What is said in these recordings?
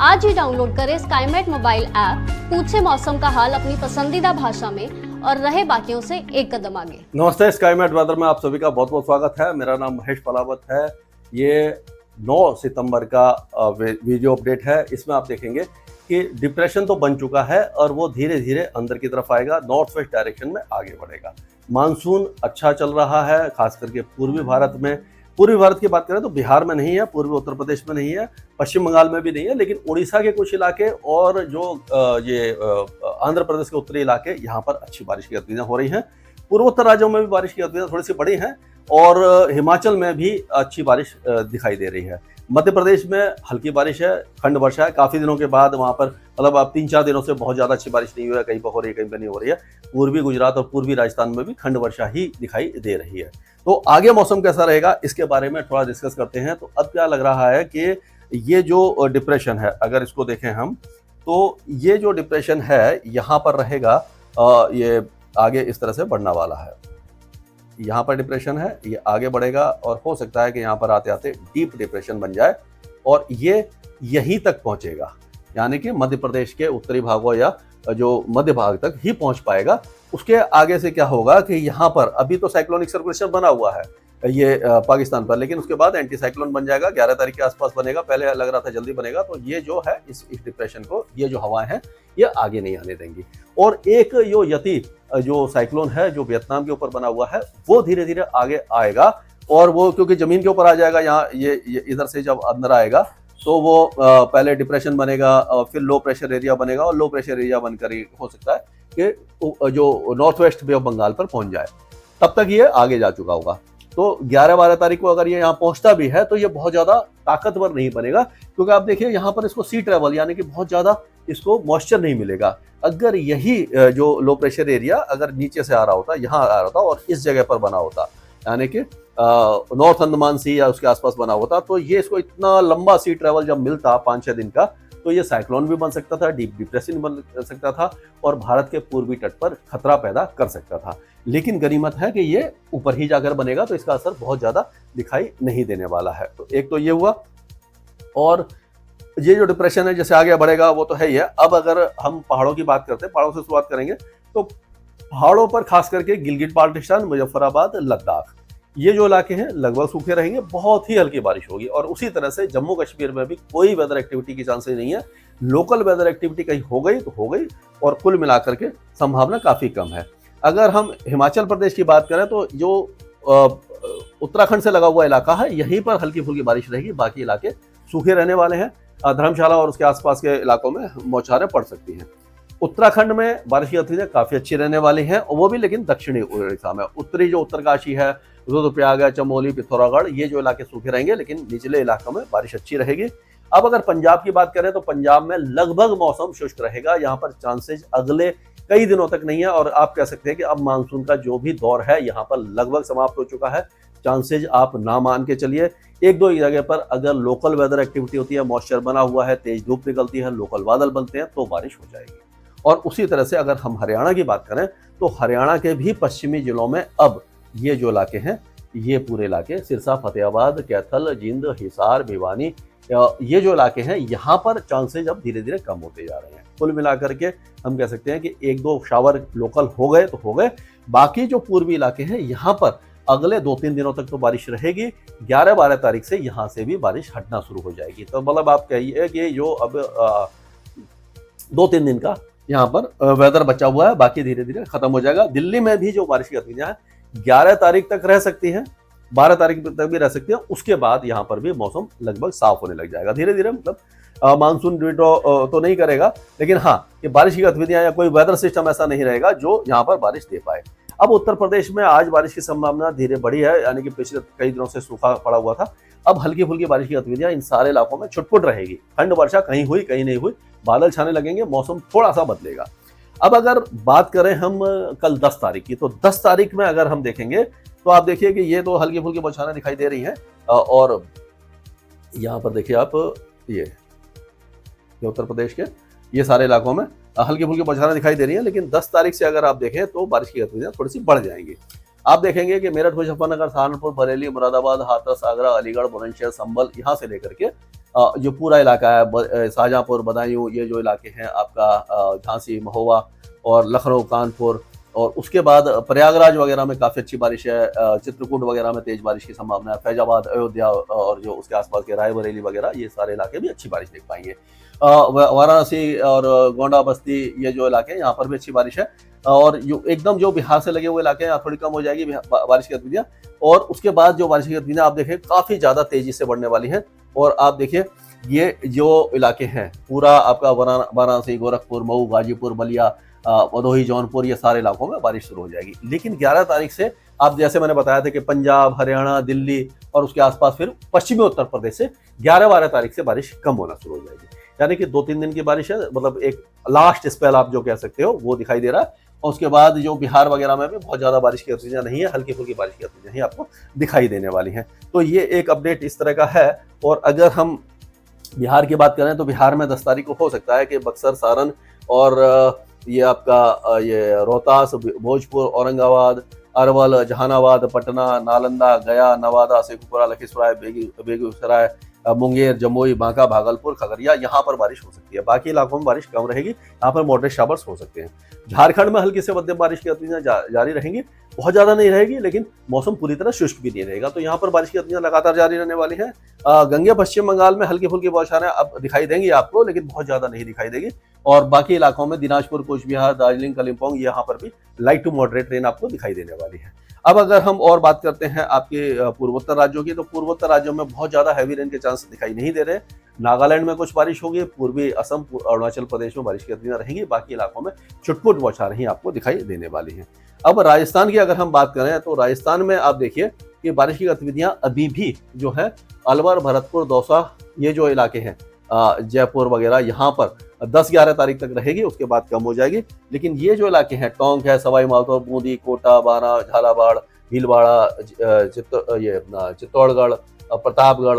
आज ही डाउनलोड करें Skymet mobile app, पूछे मौसम का हाल अपनी पसंदीदा भाषा में और रहे बाकियों से एक कदम आगे। नमस्ते, स्काईमेट वेदर में आप सभी का बहुत बहुत स्वागत है। मेरा नाम महेश पलावत है। ये 9 सितंबर का वीडियो अपडेट है। इसमें आप देखेंगे कि डिप्रेशन तो बन चुका है और वो धीरे धीरे अंदर की तरफ आएगा, नॉर्थ वेस्ट डायरेक्शन में आगे बढ़ेगा। मानसून अच्छा चल रहा है, खास करके पूर्वी भारत में। पूर्वी भारत की बात करें तो बिहार में नहीं है, पूर्वी उत्तर प्रदेश में नहीं है, पश्चिम बंगाल में भी नहीं है, लेकिन उड़ीसा के कुछ इलाके और जो आंध्र प्रदेश के उत्तरी इलाके, यहाँ पर अच्छी बारिश की गतिविधियां हो रही हैं। पूर्वोत्तर राज्यों में भी बारिश की गतिविधियां थोड़ी सी बढ़ी हैं और हिमाचल में भी अच्छी बारिश दिखाई दे रही है। मध्य प्रदेश में हल्की बारिश है, खंड वर्षा है। काफी दिनों के बाद वहां पर मतलब अब 3-4 दिनों से बहुत ज्यादा अच्छी बारिश नहीं हुई है, कहीं पर हो रही है, कहीं पर नहीं हो रही है। पूर्वी गुजरात और पूर्वी राजस्थान में भी खंड वर्षा ही दिखाई दे रही है। तो आगे मौसम कैसा रहेगा इसके बारे में थोड़ा डिस्कस करते हैं। तो अब क्या लग रहा है कि ये जो डिप्रेशन है, अगर इसको देखें हम, तो ये जो डिप्रेशन है यहाँ पर रहेगा, ये आगे इस तरह से बढ़ने वाला है। यहाँ पर डिप्रेशन है, ये आगे बढ़ेगा और हो सकता है कि यहाँ पर आते आते डीप डिप्रेशन बन जाए और ये यहीं तक पहुंचेगा, यानी कि मध्य प्रदेश के उत्तरी भागों या जो मध्य भाग तक ही पहुंच पाएगा। उसके आगे से क्या होगा कि यहाँ पर अभी तो साइक्लोनिक सर्कुलेशन बना हुआ है ये पाकिस्तान पर, लेकिन उसके बाद एंटी साइक्लोन बन जाएगा, 11 तारीख के आसपास बनेगा। पहले लग रहा था जल्दी बनेगा। तो ये जो है इस डिप्रेशन को, ये जो हवाएं हैं ये आगे नहीं आने देंगी। और एक जो यति जो साइक्लोन है जो वियतनाम के ऊपर बना हुआ है, वो धीरे धीरे आगे आएगा और वो क्योंकि जमीन के ऊपर आ जाएगा, यहाँ ये इधर से जब अंदर आएगा तो वो पहले डिप्रेशन बनेगा और फिर लो प्रेशर एरिया बनेगा और लो प्रेशर एरिया बनकर ही हो सकता है कि जो north west Bay of Bengal पर पहुंच जाए। तब तक ये आगे जा चुका होगा। तो 11-12 तारीख को अगर ये यहाँ पहुंचता भी है तो ये बहुत ज्यादा ताकतवर नहीं बनेगा, क्योंकि आप देखिए यहाँ पर इसको सी ट्रेवल यानी कि बहुत ज्यादा इसको मॉइस्चर नहीं मिलेगा। अगर यही जो लो प्रेशर एरिया अगर नीचे से आ रहा होता, यहाँ आ रहा होता और इस जगह पर बना होता, यानी कि नॉर्थ अंडमान सी या उसके आसपास बना होता, तो ये इसको इतना लंबा सी ट्रेवल जब मिलता 5-6 दिन का, तो ये साइक्लोन भी बन सकता था, डीप डिप्रेशन बन सकता था और भारत के पूर्वी तट पर खतरा पैदा कर सकता था। लेकिन गनीमत है कि ये ऊपर ही जाकर बनेगा, तो इसका असर बहुत ज्यादा दिखाई नहीं देने वाला है। तो एक तो ये हुआ, और ये जो डिप्रेशन है जैसे आगे बढ़ेगा वो तो है ही है। अब अगर हम पहाड़ों की बात करते हैं, पहाड़ों से शुरुआत करेंगे, तो पहाड़ों पर खास करके गिलगिट बाल्टिस्तान, मुजफ्फराबाद, लद्दाख, ये जो इलाके हैं लगभग सूखे रहेंगे, बहुत ही हल्की बारिश होगी। और उसी तरह से जम्मू कश्मीर में भी कोई वेदर एक्टिविटी की चांसेस नहीं है। लोकल वेदर एक्टिविटी कहीं हो गई तो हो गई, और कुल मिलाकर के संभावना काफी कम है। अगर हम हिमाचल प्रदेश की बात करें तो जो उत्तराखंड से लगा हुआ इलाका है, यहीं पर हल्की फुल्की बारिश रहेगी, बाकी इलाके सूखे रहने वाले हैं। धर्मशाला और उसके आसपास के इलाकों में बौछारें पड़ सकती हैं। उत्तराखंड में बारिश की गतिविधियां काफी अच्छी रहने वाली हैं, और वो भी लेकिन दक्षिणी उड़ीसा में। उत्तरी जो उत्तरकाशी है, रुद्रप्रयाग, चमोली, पिथौरागढ़, ये जो इलाके सूखे रहेंगे, लेकिन निचले इलाकों में बारिश अच्छी रहेगी। अब अगर पंजाब की बात करें तो पंजाब में लगभग मौसम शुष्क रहेगा। यहाँ पर चांसेस अगले कई दिनों तक नहीं है, और आप कह सकते हैं कि अब मानसून का जो भी दौर है यहाँ पर लगभग समाप्त हो चुका है। चांसेस आप ना मान के चलिए, 1-2 जगह पर अगर लोकल वेदर एक्टिविटी होती है, मॉइस्चर बना हुआ है, तेज धूप निकलती है, लोकल बादल बनते हैं, तो बारिश हो जाएगी। और उसी तरह से अगर हम हरियाणा की बात करें तो हरियाणा के भी पश्चिमी जिलों में अब ये जो इलाके हैं, ये पूरे इलाके सिरसा, फतेहाबाद, कैथल, जींद, हिसार, भिवानी, ये जो इलाके हैं, यहाँ पर चांसेज अब धीरे धीरे कम होते जा रहे हैं। कुल मिलाकर के हम कह सकते हैं कि 1-2 शावर लोकल हो गए तो हो गए। बाकी जो पूर्वी इलाके हैं, यहाँ पर अगले 2-3 दिनों तक तो बारिश रहेगी। 11-12 तारीख से यहाँ से भी बारिश हटना शुरू हो जाएगी। तो मतलब आप कहिए कि जो अब 2-3 दिन का यहाँ पर वेदर बचा हुआ है, बाकी धीरे धीरे खत्म हो जाएगा। दिल्ली में भी जो बारिश की गतिविधियां हैं 11 तारीख तक रह सकती हैं, 12 तारीख तक भी रह सकती है। उसके बाद यहाँ पर भी मौसम लगभग साफ होने लग जाएगा धीरे धीरे। मतलब मानसून विड्रॉ तो नहीं करेगा, लेकिन हाँ, ये बारिश की गतिविधियां या कोई वेदर सिस्टम ऐसा नहीं रहेगा जो यहाँ पर बारिश दे पाए। अब उत्तर प्रदेश में आज बारिश की संभावना धीरे बढ़ी है, यानी कि पिछले कई दिनों से सूखा पड़ा हुआ था। अब हल्की फुल्की बारिश की गतिविधियां इन सारे इलाकों में छुटपुट रहेगी। खंड वर्षा कहीं हुई कहीं नहीं हुई, बादल छाने लगेंगे, मौसम थोड़ा सा बदलेगा। अब अगर बात करें हम कल 10 तारीख की, तो 10 तारीख में अगर हम देखेंगे तो आप देखिए कि ये तो हल्की फुल्की बौछारें दिखाई दे रही हैं, और यहाँ पर देखिए आप ये उत्तर प्रदेश के ये सारे इलाकों में हल्की फुल्की बौछारें दिखाई दे रही हैं। लेकिन 10 तारीख से अगर आप देखें तो बारिश की गतिविधियां थोड़ी सी बढ़ जाएंगी। आप देखेंगे कि मेरठ, मुजफ्फरनगर, सहारनपुर, बरेली, मुरादाबाद, हाथरस, आगरा, अलीगढ़, बुलंदशहर, संभल, यहाँ से लेकर के जो पूरा इलाका है शाहजहाँपुर, बदायूं, ये जो इलाके हैं आपका झांसी, महोबा और लखनऊ, कानपुर, और उसके बाद प्रयागराज वगैरह में काफ़ी अच्छी बारिश है। चित्रकूट वगैरह में तेज बारिश की संभावना है। फैजाबाद, अयोध्या और जो उसके आसपास के रायबरेली वगैरह, ये सारे इलाके भी अच्छी बारिश देख पाएंगे। वाराणसी और गोंडा, बस्ती, ये जो इलाके हैं यहाँ पर भी अच्छी बारिश है। और जो एकदम जो बिहार से लगे हुए इलाके हैं यहाँ थोड़ी कम हो जाएगी बारिश की गतिविधियाँ। और उसके बाद जो बारिश की गतिविधियाँ आप देखें काफ़ी ज़्यादा तेजी से बढ़ने वाली हैं। और आप देखिए ये जो इलाके हैं पूरा आपका वाराणसी, गोरखपुर, मऊ, गाजीपुर, बलिया, भदोही, जौनपुर, ये सारे इलाकों में बारिश शुरू हो जाएगी। लेकिन 11 तारीख से आप जैसे मैंने बताया था कि पंजाब, हरियाणा, दिल्ली और उसके आसपास फिर पश्चिमी उत्तर प्रदेश से 11-12 तारीख से बारिश कम होना शुरू हो जाएगी। यानी कि 2-3 दिन की बारिश है, मतलब एक लास्ट स्पेल आप जो कह सकते हो वो दिखाई दे रहा है। और उसके बाद जो बिहार वगैरह में भी बहुत ज़्यादा बारिश की गतिविधियाँ नहीं है, हल्की फुल्की बारिश की गतिविधियाँ ही आपको दिखाई देने वाली हैं। तो ये एक अपडेट इस तरह का है। और अगर हम बिहार की बात करें तो बिहार में 10 तारीख को हो सकता है कि बक्सर, सारण और ये आपका ये रोहतास, भोजपुर, औरंगाबाद, अरवल, जहानाबाद, पटना, नालंदा, गया, नवादा, शेखपुरा, लखीसराय, बेगूसराय, मुंगेर, जमुई, बांका, भागलपुर, खगड़िया, यहाँ पर बारिश हो सकती है। बाकी इलाकों में बारिश कम रहेगी, यहाँ पर मॉडरेट शावर्स हो सकते हैं। झारखंड में हल्की से मध्यम बारिश की गतिविधियां जारी रहेंगी, बहुत ज़्यादा नहीं रहेगी, लेकिन मौसम पूरी तरह शुष्क भी नहीं रहेगा, तो यहाँ पर बारिश की गतिविधियां लगातार जारी रहने वाली हैं। गंगे पश्चिम बंगाल में हल्की फुल्की बौछारें अब दिखाई देंगी आपको, लेकिन बहुत ज़्यादा नहीं दिखाई देगी। और बाकी इलाकों में दिनाजपुर, कूच बिहार, दार्जिलिंग, कालिम्पोंग, यहाँ पर भी लाइट टू मॉडरेट रेन आपको दिखाई देने वाली है। अब अगर हम और बात करते हैं आपके पूर्वोत्तर राज्यों की, तो पूर्वोत्तर राज्यों में बहुत ज़्यादा हैवी रेन के चांस दिखाई नहीं दे रहे। नागालैंड में कुछ बारिश होगी, पूर्वी असम, अरुणाचल प्रदेश में बारिश की गतिविधियां रहेंगी, बाकी इलाकों में छुटपुट बौछारें ही आपको दिखाई देने वाली हैं। अब राजस्थान की अगर हम बात करें तो राजस्थान में आप देखिए कि बारिश की गतिविधियां अभी भी जो है अलवर, भरतपुर, दौसा, ये जो इलाके हैं जयपुर वगैरह, यहाँ पर 10-11 तारीख तक रहेगी, उसके बाद कम हो जाएगी। लेकिन ये जो इलाके हैं टोंक है, सवाई माधोपुर, बूंदी, कोटा, बारा, झालावाड़, भीलवाड़ा, चित्तौड़गढ़, प्रतापगढ़,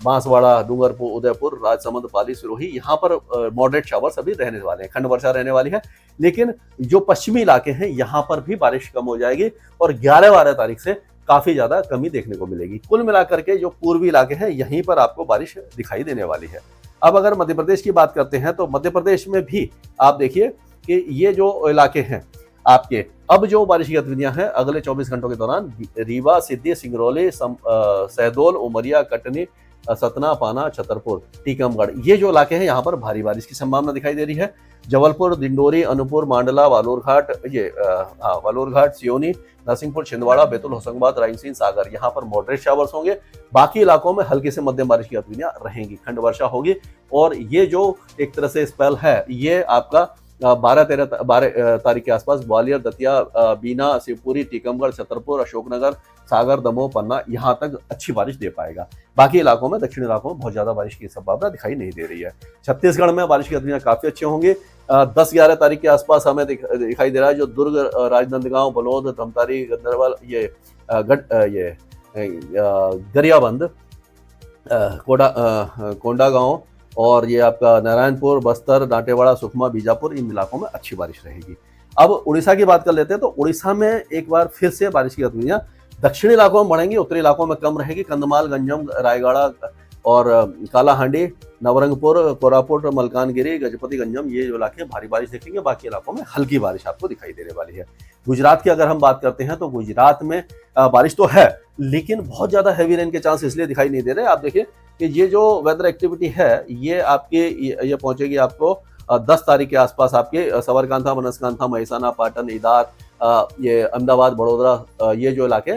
बांसवाड़ा, डूंगरपुर, उदयपुर, राजसमंद, पाली, सिरोही, यहाँ पर मॉडरेट शावर्स अभी रहने वाले हैं, खंड वर्षा रहने वाली है। लेकिन जो पश्चिमी इलाके हैं यहाँ पर भी बारिश कम हो जाएगी और 11-12 तारीख से काफी ज्यादा कमी देखने को मिलेगी। कुल मिलाकर के जो पूर्वी इलाके हैं यहीं पर आपको बारिश दिखाई देने वाली है। अब अगर मध्य प्रदेश की बात करते हैं तो मध्य प्रदेश में भी आप देखिए कि ये जो इलाके हैं आपके, अब जो बारिश की गतिविधियां हैं अगले 24 घंटों के दौरान रीवा, सिद्धि, सिंगरौली, शहडोल, उमरिया, कटनी, सतना, पाना, छतरपुर, टीकमगढ़, ये जो इलाके हैं यहाँ पर भारी बारिश की संभावना दिखाई दे रही है। जबलपुर, दिंडोरी, अनूपपुर, मांडला, वालोरघाट, सियोनी, नरसिंहपुर, छिंदवाड़ा, बैतूल, होशंगाबाद, रायसेन, सागर, यहाँ पर मॉडरेट शावर्स होंगे। बाकी इलाकों में हल्की से मध्यम बारिश की गतिविधियां रहेंगी, खंड वर्षा होगी। और ये जो एक तरह से स्पेल है ये आपका 12 तारीख के आसपास ग्वालियर, दतिया, बीना, शिवपुरी, टीकमगढ़, छतरपुर, अशोकनगर, सागर, दमोह, पन्ना, यहाँ तक अच्छी बारिश दे पाएगा। बाकी इलाकों में, दक्षिणी इलाकों में बहुत ज्यादा बारिश की संभावना दिखाई नहीं दे रही है। छत्तीसगढ़ में बारिश की गतिविधियां काफी अच्छी होंगी। 10-11 तारीख के आसपास हमें दिखाई दे रहा है जो दुर्ग, राजनांदगांव, बलौद, धमतारी, गंदरबल, गरियाबंद, कोंडागांव और ये आपका नारायणपुर, बस्तर, दांतेवाड़ा, सुकमा, बीजापुर, इन इलाकों में अच्छी बारिश रहेगी। अब उड़ीसा की बात कर लेते हैं तो उड़ीसा में एक बार फिर से बारिश की गतिविधियां दक्षिणी इलाकों में बढ़ेंगी, उत्तरी इलाकों में कम रहेगी। कंधमाल, गंजम, रायगढ़ और कालाहांडी, नवरंगपुर, कोरापुट, मलकानगिरी, गजपति, गंजम, ये जो इलाके भारी बारिश देखेंगे। बाकी इलाकों में हल्की बारिश आपको दिखाई देने वाली है। गुजरात की अगर हम बात करते हैं तो गुजरात में बारिश तो है लेकिन बहुत ज्यादा हैवी रेन के चांस इसलिए दिखाई नहीं दे रहे। आप देखिए कि ये जो वेदर एक्टिविटी है ये आपके ये पहुंचेगी आपको 10 तारीख के आसपास आपके सबरकांठा, बनसकांठा, महसाना, पाटन, इदार, ये अहमदाबाद, बड़ोदरा, ये जो इलाके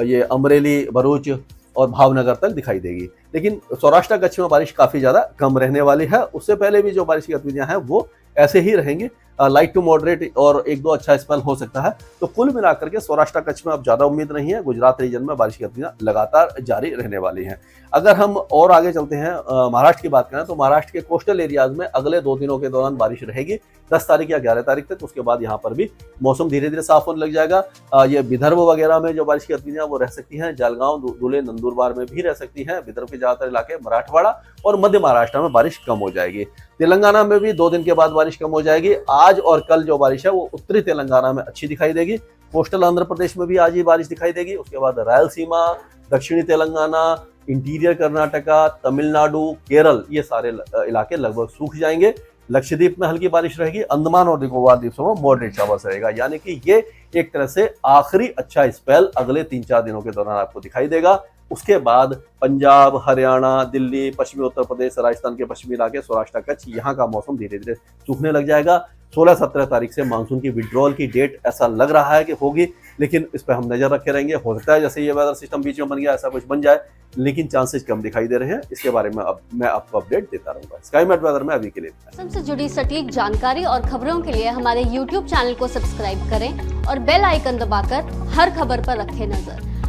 ये अमरेली, भरूच और भावनगर तक दिखाई देगी। लेकिन सौराष्ट्र कच्छ में बारिश काफी ज्यादा कम रहने वाली है। उससे पहले भी जो बारिश की गतिविधियां हैं वो ऐसे ही रहेंगी, लाइट टू मॉडरेट, और 1-2 अच्छा स्पेल हो सकता है। तो कुल मिलाकर के सौराष्ट्र कच्छ में अब ज्यादा उम्मीद नहीं है। गुजरात रीजन में बारिश की गतिविधियां लगातार जारी रहने वाली हैं। अगर हम और आगे चलते हैं महाराष्ट्र की बात करें तो महाराष्ट्र के कोस्टल एरियाज में अगले 2 दिनों के दौरान बारिश रहेगी, 10 तारीख या 11 तारीख तक। उसके बाद यहाँ पर भी मौसम धीरे धीरे साफ होने लग जाएगा। ये विदर्भ वगैरह में जो बारिश की गतिविधियां वो रह सकती हैं, जलगांव, धुले, नंदुरबार में भी रह सकती हैं। विदर्भ के ज्यादातर इलाके, मराठवाड़ा और मध्य महाराष्ट्र में बारिश कम हो जाएगी। तेलंगाना में भी 2 दिन के बाद बारिश कम हो जाएगी। आज और कल जो बारिश है वो उत्तरी तेलंगाना में अच्छी दिखाई देगी। कोस्टल आंध्र प्रदेश में भी आज ही बारिश दिखाई देगी। उसके बाद रायलसीमा, दक्षिणी तेलंगाना, इंटीरियर कर्नाटका, तमिलनाडु, केरल, ये सारे इलाके लगभग सूख जाएंगे। लक्षद्वीप में हल्की बारिश रहेगी, अंडमान और निकोबार द्वीप समूह में मॉडरेट शावर्स रहेगा। यानी कि ये एक तरह से आखिरी अच्छा स्पेल अगले 3-4 दिनों के दौरान आपको दिखाई देगा। उसके बाद पंजाब, हरियाणा, दिल्ली, पश्चिमी उत्तर प्रदेश, राजस्थान के पश्चिमी इलाके, सौराष्ट्र, कच्छ, यहाँ का मौसम धीरे धीरे सूखने लग जाएगा। 16-17 तारीख से मानसून की विड्रॉल की डेट ऐसा लग रहा है कि होगी, लेकिन इस पर हम नजर रखे रहेंगे। हो सकता है जैसे ये वेदर सिस्टम बीच में बन गया ऐसा कुछ बन जाए, लेकिन चांसेस कम दिखाई दे रहे हैं। इसके बारे में अब मैं आपको अपडेट देता रहूंगा। स्काईमेट वेदर में अभी के लिए मौसम से जुड़ी सटीक जानकारी और खबरों के लिए हमारे YouTube चैनल को सब्सक्राइब करें और बेल आइकन दबाकर हर खबर पर रखें नजर।